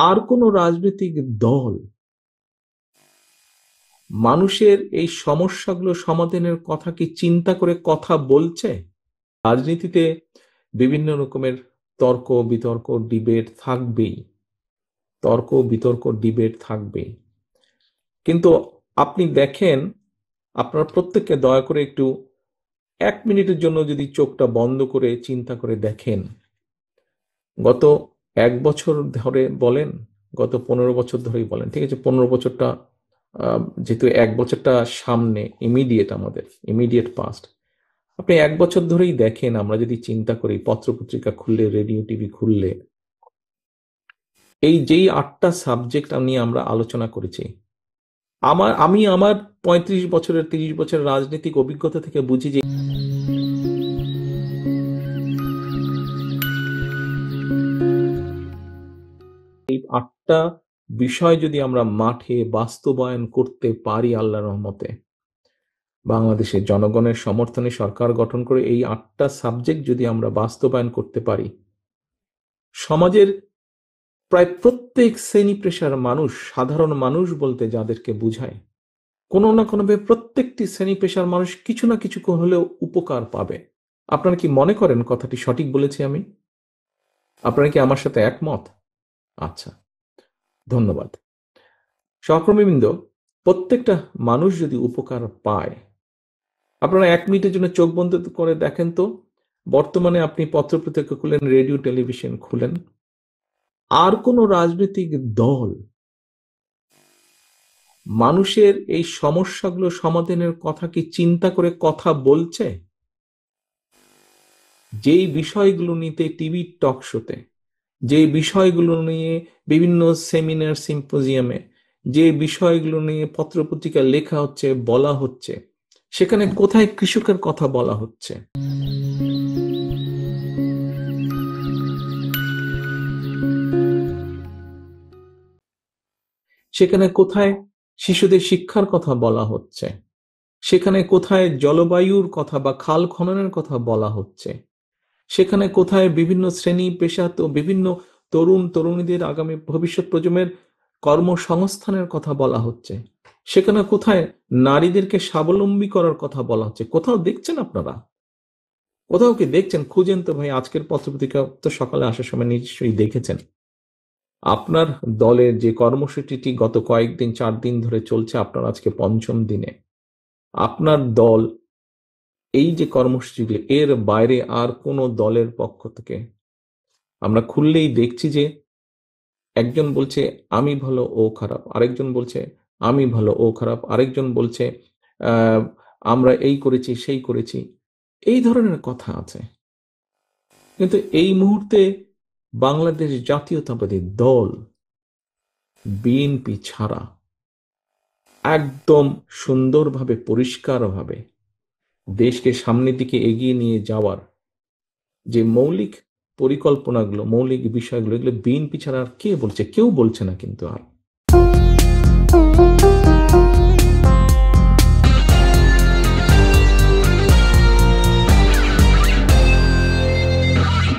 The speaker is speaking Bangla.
আর কোন রাজনৈতিক দল মানুষের এই সমস্যাগুলো সমাধানের কথা কি চিন্তা করে কথা বলছে? রাজনীতিতে বিভিন্ন রকমের তর্ক বিতর্ক ডিবেট থাকবেই, তর্ক বিতর্ক ডিবেট থাকবেই। কিন্তু আপনি দেখেন, আপনারা প্রত্যেককে দয়া করে একটু 1 মিনিটের জন্য যদি চোখটা বন্ধ করে চিন্তা করে দেখেন, গত 1 বছর ধরে বলেন, গত 15 বছর ধরেই বলেন, ঠিক আছে, 15 বছরটা যেহেতু 1 বছরটা সামনে, ইমিডিয়েট, আমাদের ইমিডিয়েট পাস্ট, আপনি 1 বছর ধরেই দেখেন, আমরা যদি চিন্তা করি, পত্রপত্রিকা খুললে, রেডিও টিভি খুললে, এই যেই 8টা সাবজেক্ট নিয়ে আমরা আলোচনা করেছি, আমি আমার 35 বছরের 30 বছরের রাজনৈতিক অভিজ্ঞতা থেকে বুঝি যে এই 8টা বিষয় যদি আমরা মাঠে বাস্তবায়ন করতে পারি আল্লাহর রহমতে, বাংলাদেশের জনগণের সমর্থনে সরকার গঠন করে এই 8টা সাবজেক্ট যদি আমরা বাস্তবায়ন করতে পারি, সমাজের প্রায় প্রত্যেক শ্রেণী পেশার মানুষ, সাধারণ মানুষ বলতে যাদেরকে বুঝায়, কোনো না কোনোভাবে প্রত্যেকটি শ্রেণী পেশার মানুষ কিছু না কিছু হলেও উপকার পাবে। আপনারা কি মনে করেন কথাটি সঠিক বলেছি আমি? আপনারা কি আমার সাথে একমত? আচ্ছা, ধন্যবাদ। সহকর্মীবৃন্দ, প্রত্যেকটা মানুষ যদি উপকার পায়, আপনারা 1 মিনিটের জন্য চোখ বন্ধ করে দেখেন তো, বর্তমানে আপনি পত্রপত্রিকা খুলেন, রেডিও টেলিভিশন খুলেন, আর কোন রাজনৈতিক দল মানুষের এই সমস্যাগুলো সমাধানের কথা কি চিন্তা করে কথা বলছে? যেই বিষয়গুলো নিতে টিভি টক শোতে, যে বিষয়গুলো নিয়ে বিভিন্ন সেমিনার সিম্পোজিয়ামে, যে বিষয়গুলো নিয়ে পত্রপত্রিকা লেখা হচ্ছে, বলা হচ্ছে, সেখানে কোথায় কৃষকের কথা বলা হচ্ছে? সেখানে কোথায় শিশুদের শিক্ষার কথা বলা হচ্ছে? সেখানে কোথায় জলবায়ুর কথা বা খাল খননের কথা বলা হচ্ছে? সেখানে কোথায় বিভিন্ন শ্রেণী পেশা তো বিভিন্ন তরুণ তরুণীদের আগামী ভবিষ্যৎ প্রজন্মের কর্মসংস্থানের কথা বলা হচ্ছে? সেখানে কোথায় নারীদেরকে স্বাবলম্বী করার কথা বলা হচ্ছে? কোথাও দেখছেন আপনারা? কোথাও কি দেখছেন? খুঁজেন তো ভাই, আজকের পত্রপত্রিকা তো সকালে আসার সময় নিশ্চয়ই দেখেছেন। আপনার দলের যে কর্মসূচিটি গত কয়েকদিন 4 দিন ধরে চলছে, আপনার আজকে পঞ্চম দিনে, আপনার দল এই যে কর্মসূচিগুলো, এর বাইরে আর কোন দলের পক্ষ থেকে আমরা খুললেই দেখছি যে একজন বলছে আমি ভালো ও খারাপ, আরেকজন বলছে আমি ভালো ও খারাপ, আরেকজন বলছে আহ, আমরা এই করেছি সেই করেছি, এই ধরনের কথা আছে। কিন্তু এই মুহূর্তে বাংলাদেশ জাতীয়তাবাদী দল বিএনপি ছাড়া একদম সুন্দরভাবে পরিষ্কারভাবে দেশকে সামনের দিকে এগিয়ে নিয়ে যাওয়ার যে মৌলিক পরিকল্পনাগুলো, মৌলিক বিষয়গুলো, এগুলো বিএনপি ছাড়া আর কে বলছে? কেউ বলছে না কিন্তু আর।